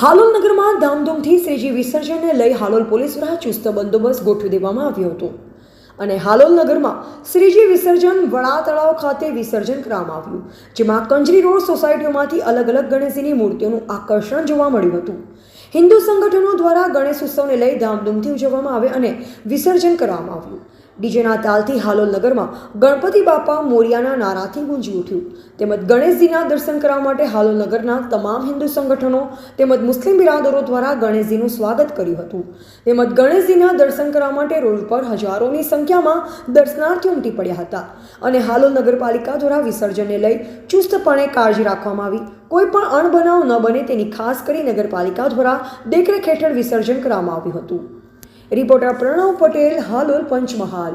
હાલોલ નગરમાં ધામધૂમથી શ્રીજી વિસર્જનને લઈ હાલોલ પોલીસ દ્વારા ચુસ્ત બંદોબસ્ત ગોઠવી દેવામાં આવ્યો હતો અને હાલોલ નગરમાં શ્રીજી વિસર્જન વડા તળાવ ખાતે વિસર્જન કરવામાં આવ્યું, જેમાં કંજરી રોડ સોસાયટીઓમાંથી અલગ અલગ ગણેશજીની મૂર્તિઓનું આકર્ષણ જોવા મળ્યું હતું। હિન્દુ સંગઠનો દ્વારા ગણેશ ઉત્સવને લઈ ધામધૂમથી ઉજવવામાં આવે અને વિસર્જન કરવામાં આવ્યું। ડીજેના તાલથી હાલોલ નગરમાં ગણપતિ બાપા મોરિયાના નારાથી ગુંજી ઉઠ્યું। તેમજ ગણેશજીના દર્શન કરવા માટે હાલોલ નગરના તમામ હિન્દુ સંગઠનો તેમજ મુસ્લિમ બિરાદરો દ્વારા ગણેશજીનું સ્વાગત કર્યું હતું। તેમજ ગણેશજીના દર્શન કરવા માટે રોડ પર હજારોની સંખ્યામાં દર્શનાર્થીઓ ઉમટી પડ્યા હતા અને હાલોલ નગરપાલિકા દ્વારા વિસર્જનને લઈ ચુસ્તપણે કાળજી રાખવામાં આવી। કોઈ પણ અણબનાવ ન બને તેની ખાસ કરી નગરપાલિકા દ્વારા દેખરેખ હેઠળ વિસર્જન કરવામાં આવ્યું હતું। રિપોર્ટર પ્રણવ પટેલ, હાલોલ, પંચમહાલ।